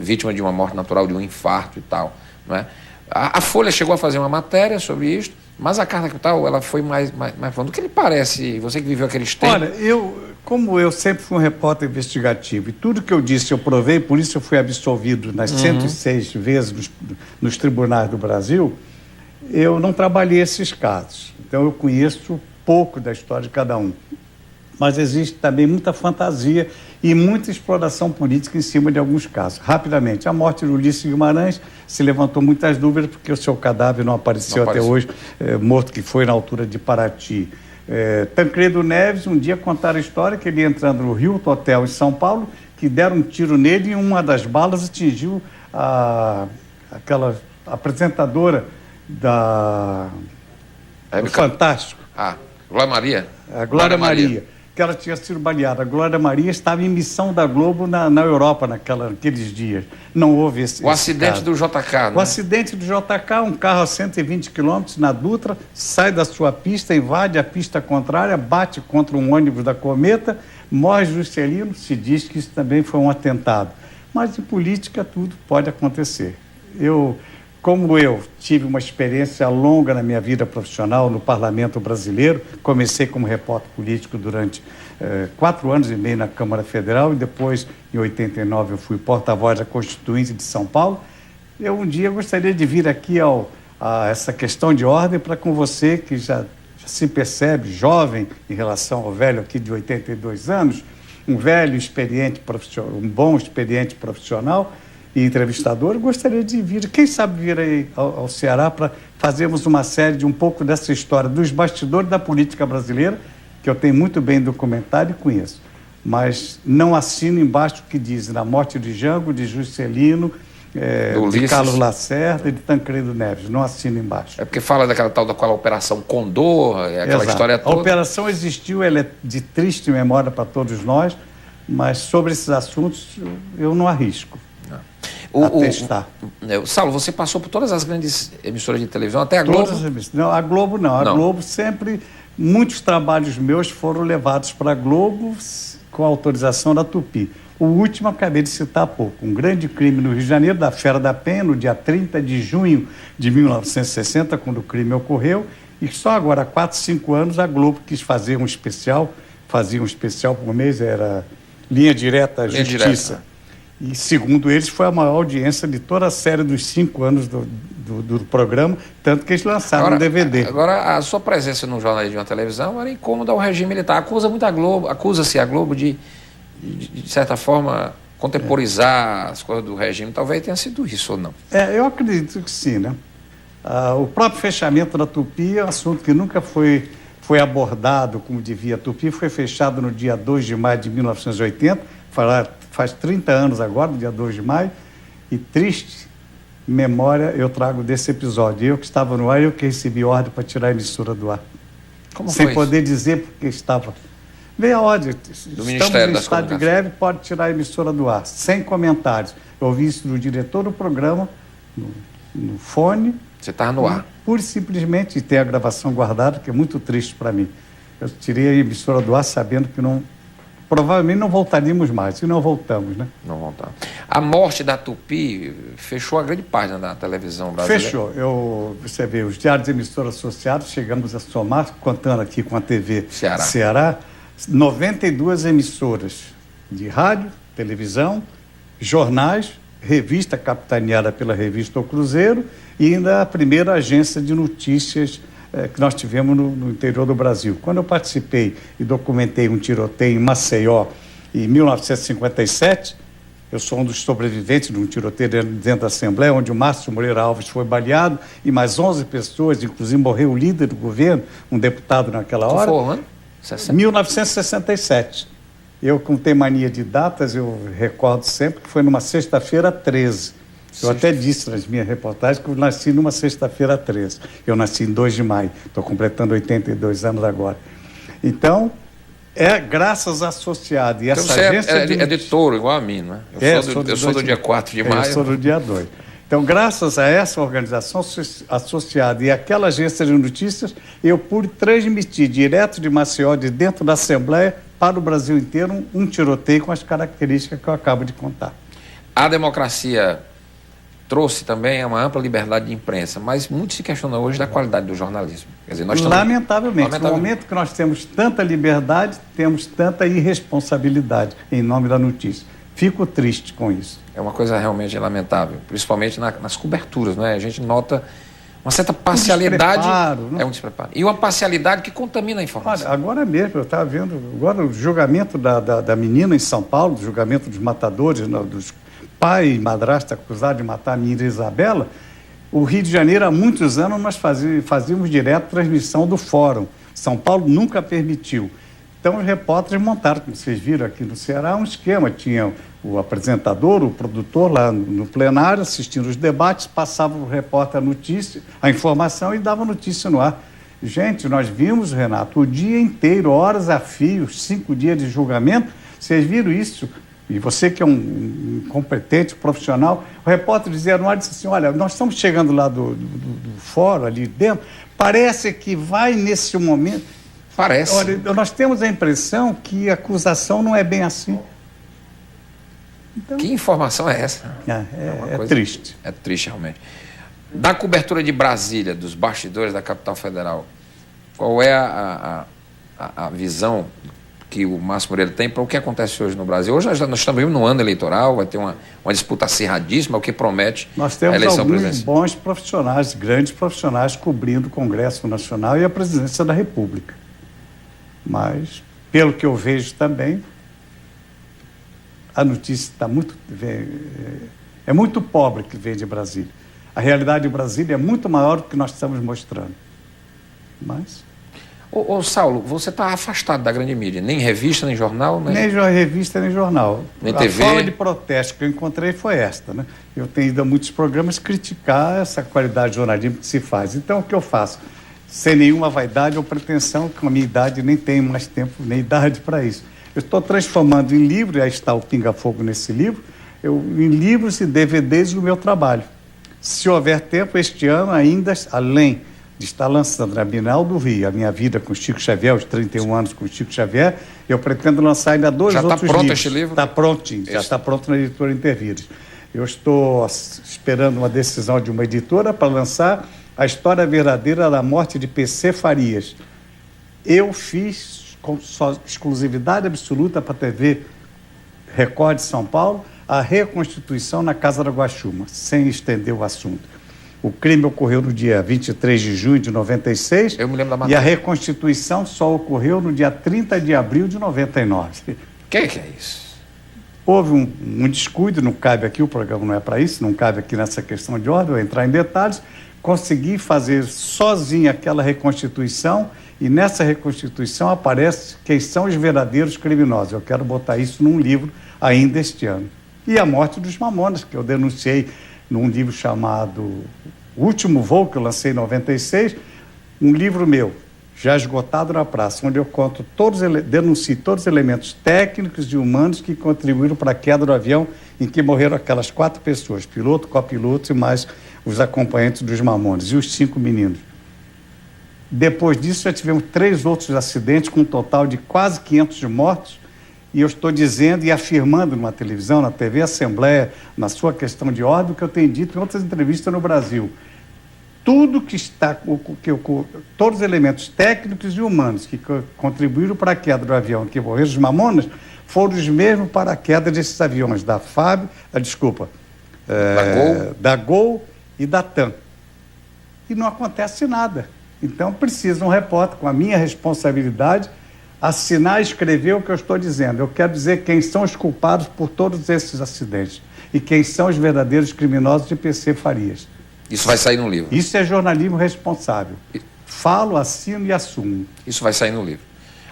vítima de uma morte natural, de um infarto e tal. Não é? A Folha chegou a fazer uma matéria sobre isso, mas a Carta Capital ela foi mais fundo. O que lhe parece, você que viveu aqueles tempos? Olha, como eu sempre fui um repórter investigativo, e tudo que eu disse eu provei, por isso eu fui absolvido nas 106 vezes nos tribunais do Brasil, eu não trabalhei esses casos. Então eu conheço pouco da história de cada um. Mas existe também muita fantasia e muita exploração política em cima de alguns casos. Rapidamente, a morte do Ulisses Guimarães se levantou muitas dúvidas porque o seu cadáver não apareceu até hoje, morto que foi na altura de Paraty. Tancredo Neves, um dia contaram a história que ele ia entrando no Hilton Hotel em São Paulo, que deram um tiro nele e uma das balas atingiu aquela apresentadora do Fantástico. Glória Maria. A Glória Maria. Que ela tinha sido baleada. A Glória Maria estava em missão da Globo na Europa naqueles dias. Não houve esse acidente do JK, né? O acidente do JK, um carro a 120 km na Dutra, sai da sua pista, invade a pista contrária, bate contra um ônibus da Cometa, morre Juscelino, se diz que isso também foi um atentado. Mas em política tudo pode acontecer. Como eu tive uma experiência longa na minha vida profissional no Parlamento Brasileiro, comecei como repórter político durante 4 anos e meio na Câmara Federal e depois, em 89, eu fui porta-voz da Constituinte de São Paulo. Eu um dia gostaria de vir aqui a essa questão de ordem para com você, que já se percebe jovem em relação ao velho aqui de 82 anos, um velho experiente profissional, um bom experiente profissional, e entrevistador, gostaria de vir, quem sabe vir aí ao Ceará para fazermos uma série de um pouco dessa história dos bastidores da política brasileira, que eu tenho muito bem documentado e conheço. Mas não assino embaixo o que diz na morte de Jango, de Juscelino, de Carlos Lacerda e de Tancredo Neves. Não assino embaixo. É porque fala daquela Operação Condor, aquela história toda. A operação existiu, ela é de triste memória para todos nós, mas sobre esses assuntos eu não arrisco. Saulo, você passou por todas as grandes emissoras de televisão, até a Globo? Não, a Globo não. A Globo sempre, muitos trabalhos meus foram levados para a Globo com a autorização da Tupi. O último, acabei de citar há pouco, um grande crime no Rio de Janeiro, da Fera da Penha, no dia 30 de junho de 1960, quando o crime ocorreu, e só agora, há 4, 5 anos, a Globo quis fazer um especial, fazia um especial por mês, era Linha Direta Justiça. E, segundo eles, foi a maior audiência de toda a série dos 5 anos do programa, tanto que eles lançaram um DVD. Agora, a sua presença no jornalismo de uma televisão era incômoda ao regime militar. Acusa-se a Globo de certa forma, contemporizar as coisas do regime. Talvez tenha sido isso ou não. Eu acredito que sim, né? O próprio fechamento da Tupi é um assunto que nunca foi abordado como devia. A Tupi foi fechada no dia 2 de maio de 1980, faz 30 anos agora, no dia 2 de maio, e triste memória eu trago desse episódio. Eu que estava no ar, eu que recebi ordem para tirar a emissora do ar. Como sem foi poder isso? Dizer porque estava... Veio a ordem, estamos em estado de greve, pode tirar a emissora do ar, sem comentários. Eu ouvi isso do diretor do programa, no fone. Você estava no ar? Pura e simplesmente, e tem a gravação guardada, que é muito triste para mim. Eu tirei a emissora do ar sabendo que provavelmente não voltaríamos mais, e não voltamos, né? Não voltamos. A morte da Tupi fechou a grande página da televisão brasileira? Fechou. Você vê, os diários de emissora associados, chegamos a somar, contando aqui com a TV Ceará 92 emissoras de rádio, televisão, jornais, revista capitaneada pela revista O Cruzeiro e ainda a primeira agência de notícias que nós tivemos no interior do Brasil. Quando eu participei e documentei um tiroteio em Maceió em 1957, eu sou um dos sobreviventes de um tiroteio dentro da Assembleia, onde o Márcio Moreira Alves foi baleado e mais 11 pessoas, inclusive morreu o líder do governo, um deputado naquela hora. Foi, né? 1967. Eu, como tenho mania de datas, eu recordo sempre que foi numa sexta-feira 13. Eu até disse nas minhas reportagens que eu nasci numa sexta-feira 13. Eu nasci em 2 de maio. Estou completando 82 anos agora. Então, é graças à Associada e então essa você agência é de touro, igual a mim, não é? Eu sou do dia 4 de maio. Eu sou do dia 2. Então, graças a essa organização associada e aquela agência de notícias, eu pude transmitir direto de Maceió, de dentro da Assembleia, para o Brasil inteiro, um tiroteio com as características que eu acabo de contar. A democracia trouxe também uma ampla liberdade de imprensa, mas muito se questiona hoje da qualidade do jornalismo. Quer dizer, nós Lamentavelmente, no momento que nós temos tanta liberdade, temos tanta irresponsabilidade em nome da notícia. Fico triste com isso. É uma coisa realmente lamentável, principalmente nas coberturas, né? A gente nota uma certa parcialidade. Um despreparo. E uma parcialidade que contamina a informação. Olha, agora mesmo, eu estava vendo agora o julgamento da menina em São Paulo, o julgamento dos matadores, dos pai e madrasta acusados de matar a menina Isabela. O Rio de Janeiro, há muitos anos, nós fazíamos direto transmissão do fórum. São Paulo nunca permitiu. Então, os repórteres montaram, como vocês viram aqui no Ceará, um esquema. Tinha o apresentador, o produtor lá no plenário, assistindo os debates, passava o repórter a notícia, a informação e dava notícia no ar. Gente, nós vimos, Renato, o dia inteiro, horas a fio, 5 dias de julgamento. Vocês viram isso? E você que é um competente profissional, o repórter dizia no ar, disse assim, olha, nós estamos chegando lá do fórum, ali dentro, parece que vai nesse momento... Parece. Olha, nós temos a impressão que a acusação não é bem assim. Então, que informação é essa? É triste. É triste, realmente. Da cobertura de Brasília, dos bastidores da capital federal, qual é a visão que o Márcio Moreira tem para o que acontece hoje no Brasil? Hoje nós estamos no ano eleitoral, vai ter uma disputa acirradíssima, o que promete a eleição presidencial. Nós temos alguns bons profissionais, grandes profissionais, cobrindo o Congresso Nacional e a Presidência da República. Mas, pelo que eu vejo também, a notícia está é muito pobre que vem de Brasília. A realidade de Brasília é muito maior do que nós estamos mostrando. Mas... Ô Saulo, você está afastado da grande mídia, nem revista, nem jornal? Nem revista, nem jornal. Nem TV? A forma de protesto que eu encontrei foi esta, né? Eu tenho ido a muitos programas criticar essa qualidade de jornalismo que se faz. Então, o que eu faço? Sem nenhuma vaidade ou pretensão, com a minha idade nem tenho mais tempo nem idade para isso. Eu estou transformando em livro, e aí está o Pinga Fogo nesse livro, em livros e DVDs do meu trabalho. Se houver tempo, este ano ainda, além de estar lançando na Bienal do Rio, a minha vida com Chico Xavier, os 31 anos com Chico Xavier, eu pretendo lançar ainda 2 outros livros. Já está pronto este livro? Está prontinho, já está pronto na editora Intervires. Eu estou esperando uma decisão de uma editora para lançar a história verdadeira da morte de PC Farias. Eu fiz, com exclusividade absoluta para a TV Record de São Paulo, a reconstituição na Casa da Guaxuma, sem estender o assunto. O crime ocorreu no dia 23 de junho de 96. Eu me lembro da matéria. E a reconstituição só ocorreu no dia 30 de abril de 99. O que é isso? Houve um descuido, não cabe aqui, o programa não é para isso, não cabe aqui nessa questão de ordem, eu vou entrar em detalhes. Consegui fazer sozinho aquela reconstituição e nessa reconstituição aparece quem são os verdadeiros criminosos. Eu quero botar isso num livro ainda este ano. E a morte dos Mamonas, que eu denunciei num livro chamado O Último Voo, que eu lancei em 96, um livro meu, já esgotado na praça, onde eu denuncio todos os elementos técnicos e humanos que contribuíram para a queda do avião em que morreram aquelas 4 pessoas, piloto, copiloto e mais os acompanhantes dos Mamonas, e os 5 meninos. Depois disso, já tivemos 3 outros acidentes, com um total de quase 500 mortos, e eu estou dizendo e afirmando numa televisão, na TV Assembleia, na sua questão de ordem, o que eu tenho dito em outras entrevistas no Brasil. Tudo que está, todos os elementos técnicos e humanos que contribuíram para a queda do avião que morreram os Mamonas, foram os mesmos para a queda desses aviões da FAB, da Gol e da TAM. E não acontece nada. Então precisa um repórter, com a minha responsabilidade, assinar e escrever o que eu estou dizendo. Eu quero dizer quem são os culpados por todos esses acidentes e quem são os verdadeiros criminosos de PC Farias. Isso vai sair no livro? Isso é jornalismo responsável. Falo, assino e assumo. Isso vai sair no livro.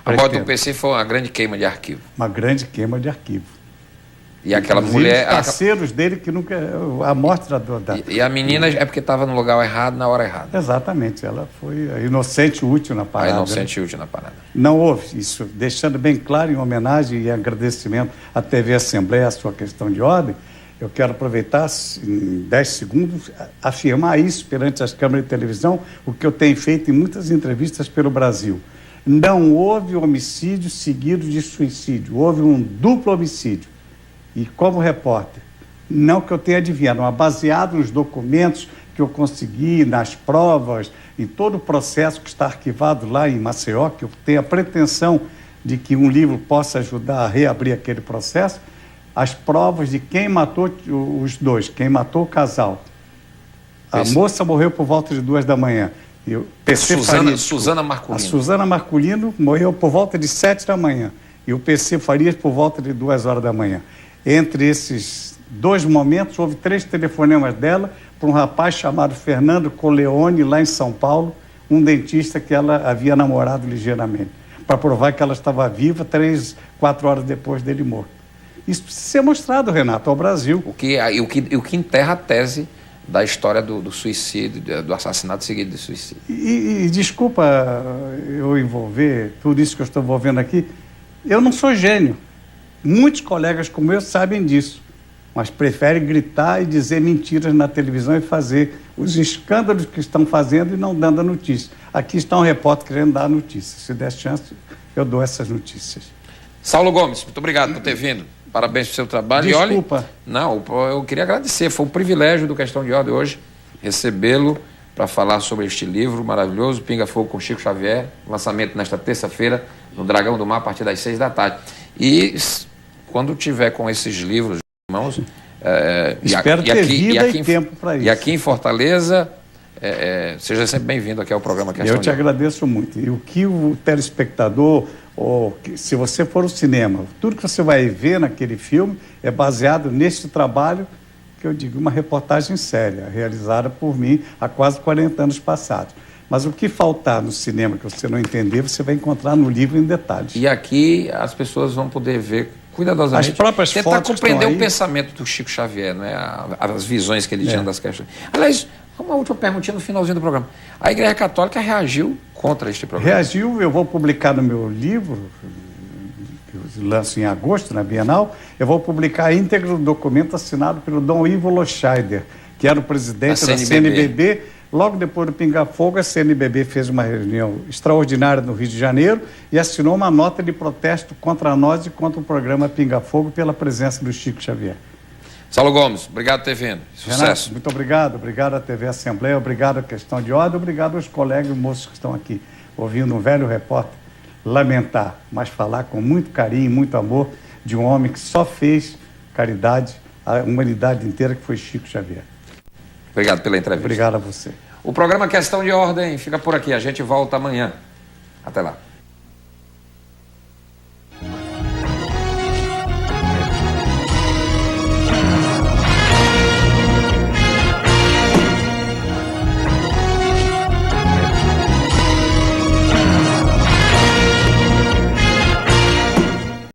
A morte do PC foi uma grande queima de arquivo. Uma grande queima de arquivo. E aquela Inclusive, mulher... parceiros dele que nunca... A morte da... E a menina é porque estava no lugar errado, na hora errada. Exatamente, ela foi a inocente útil na parada. A inocente útil na parada. Não houve isso, deixando bem claro, em homenagem e agradecimento à TV Assembleia, a sua questão de ordem, eu quero aproveitar, em 10 segundos, afirmar isso perante as câmeras de televisão, o que eu tenho feito em muitas entrevistas pelo Brasil. Não houve homicídio seguido de suicídio, houve um duplo homicídio. E como repórter, não que eu tenha adivinhado, mas baseado nos documentos que eu consegui, nas provas, em todo o processo que está arquivado lá em Maceió, que eu tenho a pretensão de que um livro possa ajudar a reabrir aquele processo, as provas de quem matou os dois, quem matou o casal. A moça morreu por volta de 2 da manhã. E o PC Suzana Marculino. A Suzana Marculino morreu por volta de 7 da manhã. E o PC Farias por volta de 2 horas da manhã. Entre esses 2 momentos, houve 3 telefonemas dela para um rapaz chamado Fernando Coleone, lá em São Paulo, um dentista que ela havia namorado ligeiramente, para provar que ela estava viva 3, 4 horas depois dele morto. Isso precisa ser mostrado, Renato, ao Brasil. O que enterra a tese da história do suicídio, do assassinato seguido de suicídio. E desculpa eu envolver tudo isso que eu estou envolvendo aqui, eu não sou gênio. Muitos colegas como eu sabem disso, mas preferem gritar e dizer mentiras na televisão e fazer os escândalos que estão fazendo e não dando a notícia. Aqui está um repórter querendo dar a notícia. Se der chance, eu dou essas notícias. Saulo Gomes, muito obrigado por ter vindo. Parabéns pelo seu trabalho. Desculpa. E olha, não, eu queria agradecer. Foi um privilégio do Questão de Ordem hoje recebê-lo para falar sobre este livro maravilhoso, Pinga Fogo com Chico Xavier, lançamento nesta terça-feira no Dragão do Mar, a partir das 6 da tarde. E quando tiver com esses livros em mãos... Espero ter vida e tempo para isso. E aqui em Fortaleza, seja sempre bem-vindo aqui ao programa Questão de Ordem. Eu te agradeço muito. E o que o telespectador... se você for ao cinema, tudo que você vai ver naquele filme é baseado neste trabalho que eu digo, uma reportagem séria, realizada por mim há quase 40 anos passados. Mas o que faltar no cinema que você não entender, você vai encontrar no livro em detalhes. E aqui as pessoas vão poder ver cuidadosamente, as próprias tentar fotos compreender o pensamento do Chico Xavier, né? As visões que ele tinha das questões. Aliás, uma última perguntinha no finalzinho do programa. A Igreja Católica reagiu contra este programa? Reagiu, eu vou publicar no meu livro, que eu lanço em agosto, na Bienal, eu vou publicar a íntegra do documento assinado pelo Dom Ivo Loscheider, que era o presidente da CNBB. Logo depois do Pinga Fogo, a CNBB fez uma reunião extraordinária no Rio de Janeiro e assinou uma nota de protesto contra nós e contra o programa Pinga Fogo pela presença do Chico Xavier. Saulo Gomes, obrigado por ter vindo. Sucesso. Renato, muito obrigado. Obrigado à TV Assembleia, obrigado à Questão de Ordem, obrigado aos colegas e moços que estão aqui ouvindo um velho repórter lamentar, mas falar com muito carinho e muito amor de um homem que só fez caridade à humanidade inteira, que foi Chico Xavier. Obrigado pela entrevista. Obrigado a você. O programa Questão de Ordem fica por aqui. A gente volta amanhã. Até lá.